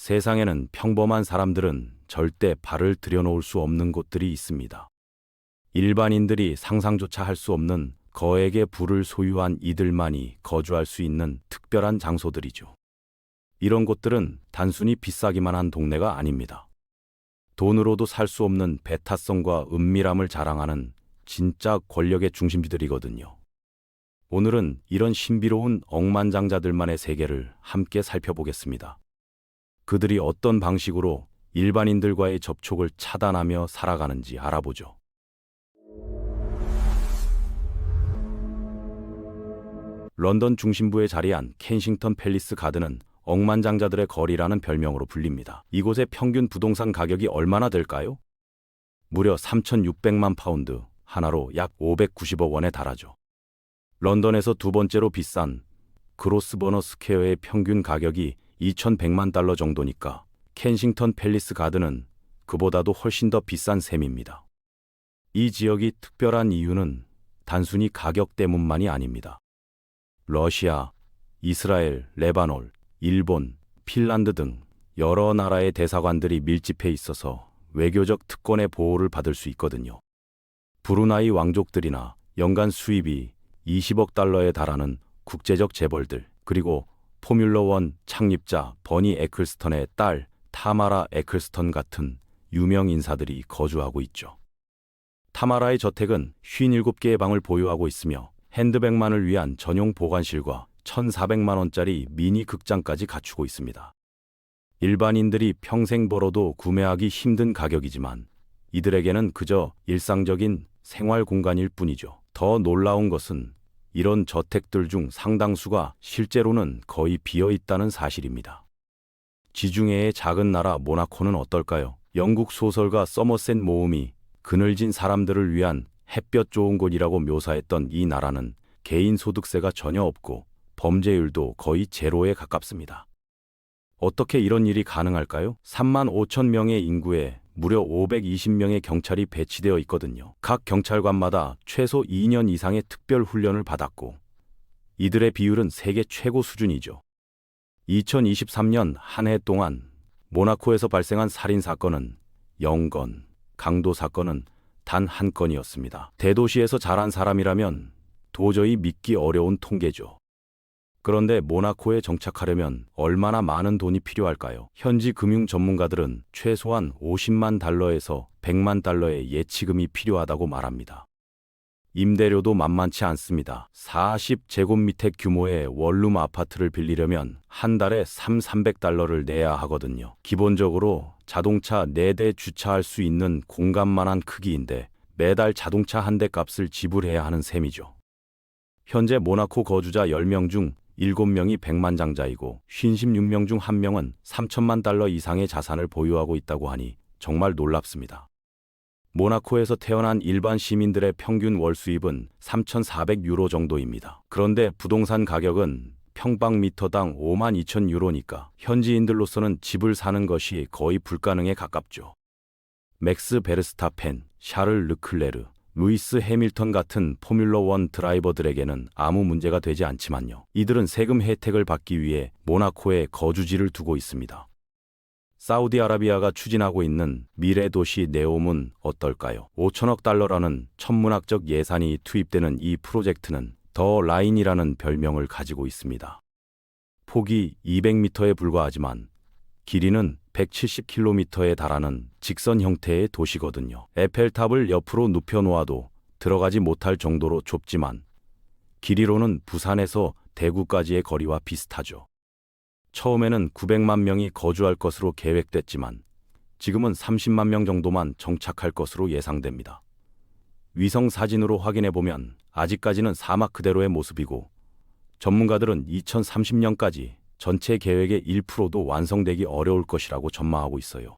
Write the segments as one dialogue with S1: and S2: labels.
S1: 세상에는 평범한 사람들은 절대 발을 들여놓을 수 없는 곳들이 있습니다. 일반인들이 상상조차 할 수 없는 거액의 부를 소유한 이들만이 거주할 수 있는 특별한 장소들이죠. 이런 곳들은 단순히 비싸기만 한 동네가 아닙니다. 돈으로도 살 수 없는 배타성과 은밀함을 자랑하는 진짜 권력의 중심지들이거든요. 오늘은 이런 신비로운 억만장자들만의 세계를 함께 살펴보겠습니다. 그들이 어떤 방식으로 일반인들과의 접촉을 차단하며 살아가는지 알아보죠. 런던 중심부에 자리한 켄싱턴 팰리스 가든은 억만장자들의 거리라는 별명으로 불립니다. 이곳의 평균 부동산 가격이 얼마나 될까요? 무려 3,600만 파운드, 하나로 약 590억 원에 달하죠. 런던에서 두 번째로 비싼 그로스버너 스퀘어의 평균 가격이 2,100만 달러 정도니까 켄싱턴 팰리스 가든은 그보다도 훨씬 더 비싼 셈입니다. 이 지역이 특별한 이유는 단순히 가격 때문만이 아닙니다. 러시아, 이스라엘, 레바논, 일본, 핀란드 등 여러 나라의 대사관들이 밀집해 있어서 외교적 특권의 보호를 받을 수 있거든요. 브루나이 왕족들이나 연간 수입이 20억 달러에 달하는 국제적 재벌들, 그리고 포뮬러1 창립자 버니 에클스턴의 딸 타마라 에클스턴 같은 유명 인사들이 거주하고 있죠. 타마라의 저택은 57개의 방을 보유하고 있으며 핸드백만을 위한 전용 보관실과 1,400만 원짜리 미니 극장까지 갖추고 있습니다. 일반인들이 평생 벌어도 구매하기 힘든 가격이지만 이들에게는 그저 일상적인 생활 공간일 뿐이죠. 더 놀라운 것은 이런 저택들 중 상당수가 실제로는 거의 비어 있다는 사실입니다. 지중해의 작은 나라 모나코는 어떨까요? 영국 소설가 서머셋 모음이 그늘진 사람들을 위한 햇볕 좋은 곳이라고 묘사했던 이 나라는 개인 소득세가 전혀 없고 범죄율도 거의 제로에 가깝습니다. 어떻게 이런 일이 가능할까요? 3만 5천 명의 인구에 무려 520명의 경찰이 배치되어 있거든요. 각 경찰관마다 최소 2년 이상의 특별 훈련을 받았고 이들의 비율은 세계 최고 수준이죠. 2023년 한 해 동안 모나코에서 발생한 살인 사건은 0건, 강도 사건은 단 한 건이었습니다. 대도시에서 자란 사람이라면 도저히 믿기 어려운 통계죠. 그런데 모나코에 정착하려면 얼마나 많은 돈이 필요할까요? 현지 금융 전문가들은 최소한 50만 달러에서 100만 달러의 예치금이 필요하다고 말합니다. 임대료도 만만치 않습니다. 40제곱미터 규모의 원룸 아파트를 빌리려면 한 달에 300달러를 내야 하거든요. 기본적으로 자동차 4대 주차할 수 있는 공간만한 크기인데 매달 자동차 한 대 값을 지불해야 하는 셈이죠. 현재 모나코 거주자 10명 중 7명이 백만장자이고 56명 중 1명은 3천만 달러 이상의 자산을 보유하고 있다고 하니 정말 놀랍습니다. 모나코에서 태어난 일반 시민들의 평균 월 수입은 3,400유로 정도입니다. 그런데 부동산 가격은 평방미터당 52,000유로니까 현지인들로서는 집을 사는 것이 거의 불가능에 가깝죠. 맥스 베르스타펜, 샤를 르클레르, 루이스 해밀턴 같은 포뮬러1 드라이버들에게는 아무 문제가 되지 않지만요. 이들은 세금 혜택을 받기 위해 모나코에 거주지를 두고 있습니다. 사우디아라비아가 추진하고 있는 미래 도시 네옴은 어떨까요? 5천억 달러라는 천문학적 예산이 투입되는 이 프로젝트는 더 라인이라는 별명을 가지고 있습니다. 폭이 200m에 불과하지만 길이는 170km에 달하는 직선 형태의 도시거든요. 에펠탑을 옆으로 눕혀 놓아도 들어가지 못할 정도로 좁지만 길이로는 부산에서 대구까지의 거리와 비슷하죠. 처음에는 900만 명이 거주할 것으로 계획됐지만 지금은 30만 명 정도만 정착할 것으로 예상됩니다. 위성 사진으로 확인해보면 아직까지는 사막 그대로의 모습이고 전문가들은 2030년까지 전체 계획의 1%도 완성되기 어려울 것이라고 전망하고 있어요.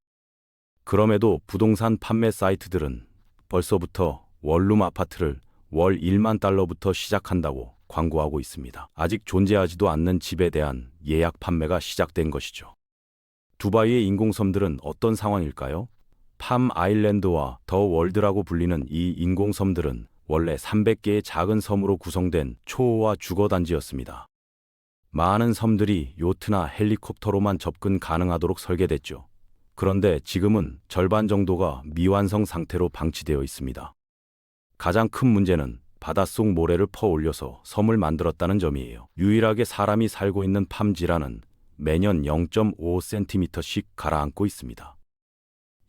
S1: 그럼에도 부동산 판매 사이트들은 벌써부터 원룸 아파트를 월 1만 달러부터 시작한다고 광고하고 있습니다. 아직 존재하지도 않는 집에 대한 예약 판매가 시작된 것이죠. 두바이의 인공섬들은 어떤 상황일까요? 팜 아일랜드와 더 월드라고 불리는 이 인공섬들은 원래 300개의 작은 섬으로 구성된 초호화 주거단지였습니다. 많은 섬들이 요트나 헬리콥터로만 접근 가능하도록 설계됐죠. 그런데 지금은 절반 정도가 미완성 상태로 방치되어 있습니다. 가장 큰 문제는 바닷속 모래를 퍼올려서 섬을 만들었다는 점이에요. 유일하게 사람이 살고 있는 팜지라는 매년 0.5cm씩 가라앉고 있습니다.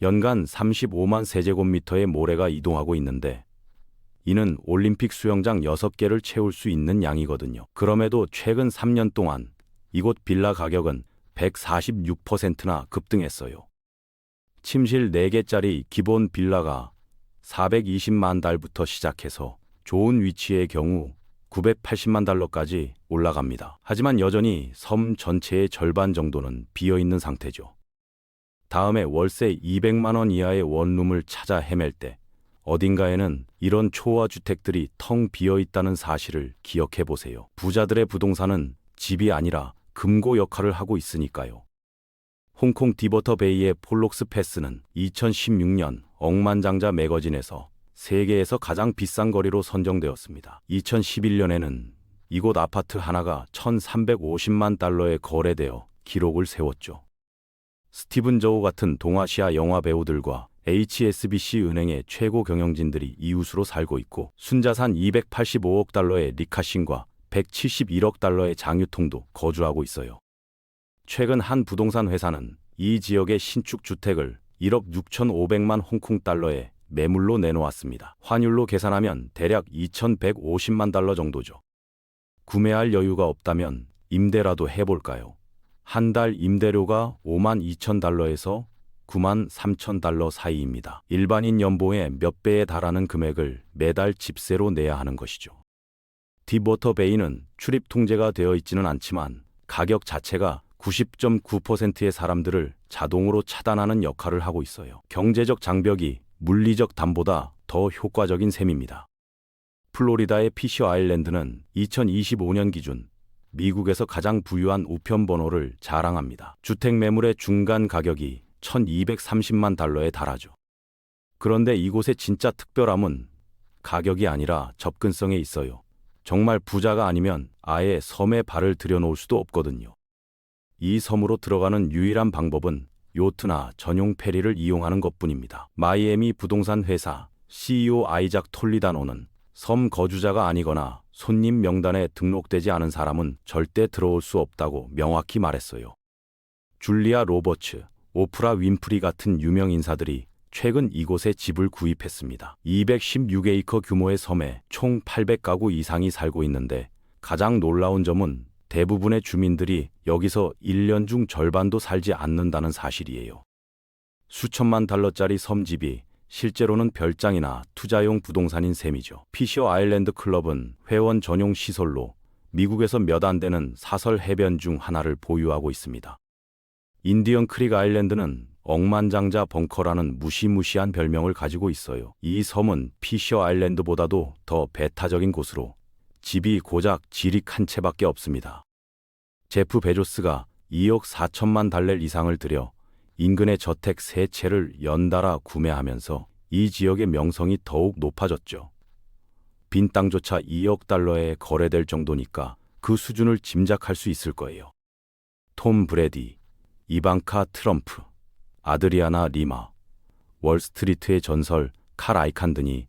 S1: 연간 35만 세제곱미터의 모래가 이동하고 있는데 이는 올림픽 수영장 6개를 채울 수 있는 양이거든요. 그럼에도 최근 3년 동안 이곳 빌라 가격은 146%나 급등했어요. 침실 4개짜리 기본 빌라가 420만 달러부터 시작해서 좋은 위치의 경우 980만 달러까지 올라갑니다. 하지만 여전히 섬 전체의 절반 정도는 비어있는 상태죠. 다음에 월세 200만 원 이하의 원룸을 찾아 헤맬 때 어딘가에는 이런 초호화 주택들이 텅 비어 있다는 사실을 기억해 보세요. 부자들의 부동산은 집이 아니라 금고 역할을 하고 있으니까요. 홍콩 디버터 베이의 폴록스 패스는 2016년 억만장자 매거진에서 세계에서 가장 비싼 거리로 선정되었습니다. 2011년에는 이곳 아파트 하나가 1,350만 달러에 거래되어 기록을 세웠죠. 스티븐 저우 같은 동아시아 영화 배우들과 HSBC 은행의 최고 경영진들이 이웃으로 살고 있고 순자산 285억 달러의 리카신과 171억 달러의 장유통도 거주하고 있어요. 최근 한 부동산 회사는 이 지역의 신축 주택을 1억 6,500만 홍콩 달러에 매물로 내놓았습니다. 환율로 계산하면 대략 2,150만 달러 정도죠. 구매할 여유가 없다면 임대라도 해볼까요? 한 달 임대료가 5만 2천 달러에서 9만 3천 달러 사이입니다. 일반인 연봉의 몇 배에 달하는 금액을 매달 집세로 내야 하는 것이죠. 딥워터 베이는 출입 통제가 되어 있지는 않지만 가격 자체가 90.9%의 사람들을 자동으로 차단하는 역할을 하고 있어요. 경제적 장벽이 물리적 담보다 더 효과적인 셈입니다. 플로리다의 피셔 아일랜드는 2025년 기준 미국에서 가장 부유한 우편 번호를 자랑합니다. 주택 매물의 중간 가격이 1,230만 달러에 달하죠. 그런데 이곳의 진짜 특별함은 가격이 아니라 접근성에 있어요. 정말 부자가 아니면 아예 섬에 발을 들여놓을 수도 없거든요. 이 섬으로 들어가는 유일한 방법은 요트나 전용 페리를 이용하는 것뿐입니다. 마이애미 부동산 회사 CEO 아이작 톨리다노는 섬 거주자가 아니거나 손님 명단에 등록되지 않은 사람은 절대 들어올 수 없다고 명확히 말했어요. 줄리아 로버츠, 오프라 윈프리 같은 유명 인사들이 최근 이곳에 집을 구입했습니다. 216에이커 규모의 섬에 총 800가구 이상이 살고 있는데 가장 놀라운 점은 대부분의 주민들이 여기서 1년 중 절반도 살지 않는다는 사실이에요. 수천만 달러짜리 섬집이 실제로는 별장이나 투자용 부동산인 셈이죠. 피셔 아일랜드 클럽은 회원 전용 시설로 미국에서 몇 안 되는 사설 해변 중 하나를 보유하고 있습니다. 인디언 크릭 아일랜드는 억만장자 벙커라는 무시무시한 별명을 가지고 있어요. 이 섬은 피셔 아일랜드보다도 더 배타적인 곳으로 집이 고작 지릭 한 채밖에 없습니다. 제프 베조스가 2억 4천만 달러 이상을 들여 인근의 저택 3채를 연달아 구매하면서 이 지역의 명성이 더욱 높아졌죠. 빈 땅조차 2억 달러에 거래될 정도니까 그 수준을 짐작할 수 있을 거예요. 톰 브래디, 이방카 트럼프, 아드리아나 리마, 월스트리트의 전설 칼 아이칸 등이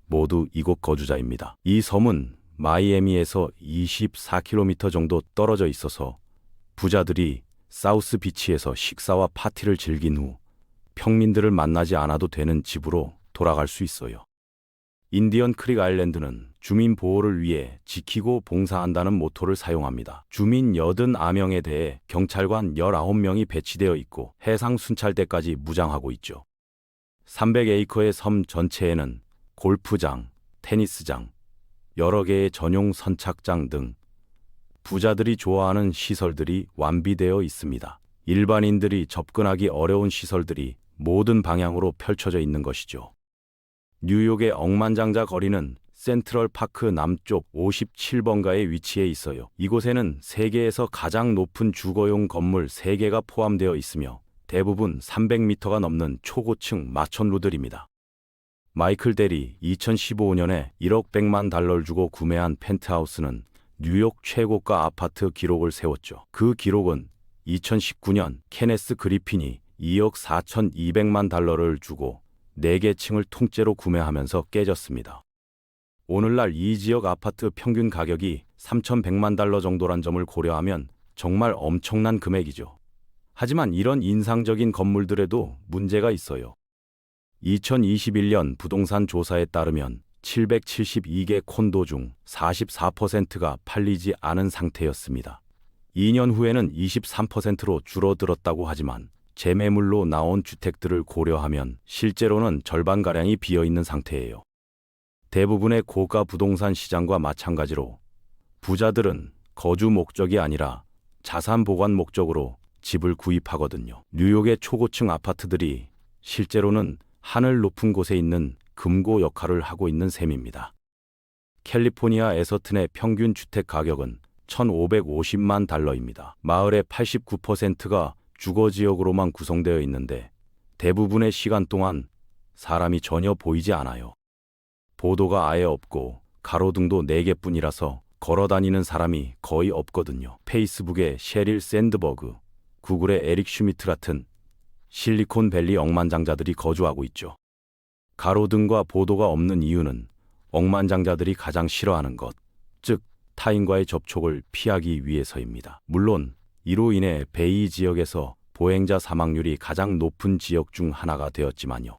S1: 모두 이곳 거주자입니다. 이 섬은 마이애미에서 24km 정도 떨어져 있어서 부자들이 사우스 비치에서 식사와 파티를 즐긴 후 평민들을 만나지 않아도 되는 집으로 돌아갈 수 있어요. 인디언 크릭 아일랜드는 주민 보호를 위해 지키고 봉사한다는 모토를 사용합니다. 주민 89명에 대해 경찰관 19명이 배치되어 있고 해상 순찰대까지 무장하고 있죠. 300에이커의 섬 전체에는 골프장, 테니스장, 여러 개의 전용 선착장 등 부자들이 좋아하는 시설들이 완비되어 있습니다. 일반인들이 접근하기 어려운 시설들이 모든 방향으로 펼쳐져 있는 것이죠. 뉴욕의 억만장자 거리는 센트럴파크 남쪽 57번가에 위치해 있어요. 이곳에는 세계에서 가장 높은 주거용 건물 3개가 포함되어 있으며 대부분 300m가 넘는 초고층 마천루들입니다. 마이클 델이 2015년에 1억 100만 달러를 주고 구매한 펜트하우스는 뉴욕 최고가 아파트 기록을 세웠죠. 그 기록은 2019년 케네스 그리핀이 2억 4,200만 달러를 주고 4개 층을 통째로 구매하면서 깨졌습니다. 오늘날 이 지역 아파트 평균 가격이 3,100만 달러 정도란 점을 고려하면 정말 엄청난 금액이죠. 하지만 이런 인상적인 건물들에도 문제가 있어요. 2021년 부동산 조사에 따르면 772개 콘도 중 44%가 팔리지 않은 상태였습니다. 2년 후에는 23%로 줄어들었다고 하지만 재매물로 나온 주택들을 고려하면 실제로는 절반가량이 비어있는 상태예요. 대부분의 고가 부동산 시장과 마찬가지로 부자들은 거주 목적이 아니라 자산 보관 목적으로 집을 구입하거든요. 뉴욕의 초고층 아파트들이 실제로는 하늘 높은 곳에 있는 금고 역할을 하고 있는 셈입니다. 캘리포니아 에서튼의 평균 주택 가격은 1,550만 달러입니다. 마을의 89%가 주거지역으로만 구성되어 있는데 대부분의 시간 동안 사람이 전혀 보이지 않아요. 보도가 아예 없고 가로등도 4개뿐이라서 걸어다니는 사람이 거의 없거든요. 페이스북의 셰릴 샌드버그, 구글의 에릭 슈미트 같은 실리콘밸리 억만장자들이 거주하고 있죠. 가로등과 보도가 없는 이유는 억만장자들이 가장 싫어하는 것, 즉 타인과의 접촉을 피하기 위해서입니다. 물론 이로 인해 베이 지역에서 보행자 사망률이 가장 높은 지역 중 하나가 되었지만요.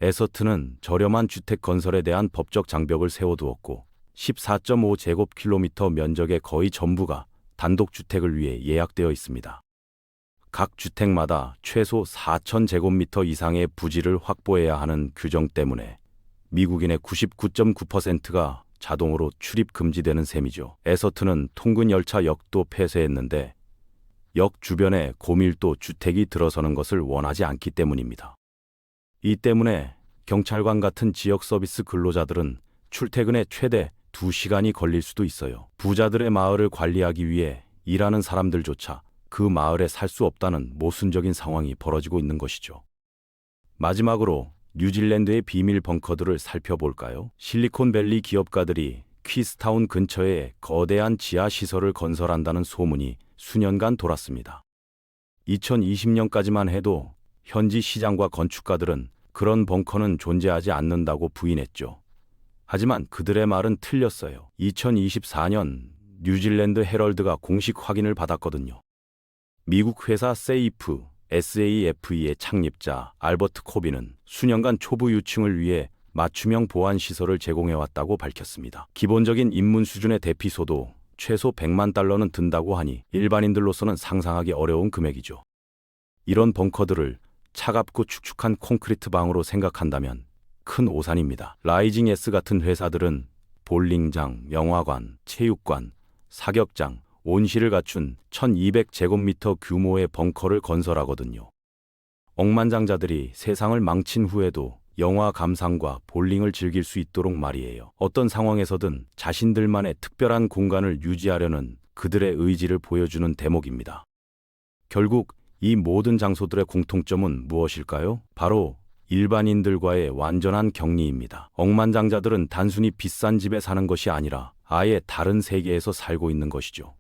S1: 에서튼은 저렴한 주택 건설에 대한 법적 장벽을 세워두었고 14.5제곱킬로미터 면적의 거의 전부가 단독주택을 위해 예약되어 있습니다. 각 주택마다 최소 4,000제곱미터 이상의 부지를 확보해야 하는 규정 때문에 미국인의 99.9%가 자동으로 출입 금지되는 셈이죠. 에서튼은 통근 열차 역도 폐쇄했는데 역 주변에 고밀도 주택이 들어서는 것을 원하지 않기 때문입니다. 이 때문에 경찰관 같은 지역 서비스 근로자들은 출퇴근에 최대 2시간이 걸릴 수도 있어요. 부자들의 마을을 관리하기 위해 일하는 사람들조차 그 마을에 살 수 없다는 모순적인 상황이 벌어지고 있는 것이죠. 마지막으로 뉴질랜드의 비밀 벙커들을 살펴볼까요? 실리콘밸리 기업가들이 퀴스타운 근처에 거대한 지하시설을 건설한다는 소문이 수년간 돌았습니다. 2020년까지만 해도 현지 시장과 건축가들은 그런 벙커는 존재하지 않는다고 부인했죠. 하지만 그들의 말은 틀렸어요. 2024년 뉴질랜드 헤럴드가 공식 확인을 받았거든요. 미국 회사 SAFE의 창립자 알버트 코비는 수년간 초부 유층을 위해 맞춤형 보안 시설을 제공해왔다고 밝혔습니다. 기본적인 입문 수준의 대피소도 최소 100만 달러는 든다고 하니 일반인들로서는 상상하기 어려운 금액이죠. 이런 벙커들을 차갑고 축축한 콘크리트 방으로 생각한다면 큰 오산입니다. 라이징 S 같은 회사들은 볼링장, 영화관, 체육관, 사격장, 온실을 갖춘 1,200제곱미터 규모의 벙커를 건설하거든요. 억만장자들이 세상을 망친 후에도 영화 감상과 볼링을 즐길 수 있도록 말이에요. 어떤 상황에서든 자신들만의 특별한 공간을 유지하려는 그들의 의지를 보여주는 대목입니다. 결국 이 모든 장소들의 공통점은 무엇일까요? 바로 일반인들과의 완전한 격리입니다. 억만장자들은 단순히 비싼 집에 사는 것이 아니라 아예 다른 세계에서 살고 있는 것이죠.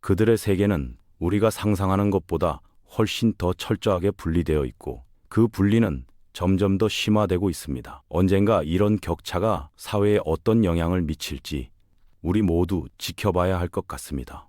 S1: 그들의 세계는 우리가 상상하는 것보다 훨씬 더 철저하게 분리되어 있고 그 분리는 점점 더 심화되고 있습니다. 언젠가 이런 격차가 사회에 어떤 영향을 미칠지 우리 모두 지켜봐야 할 것 같습니다.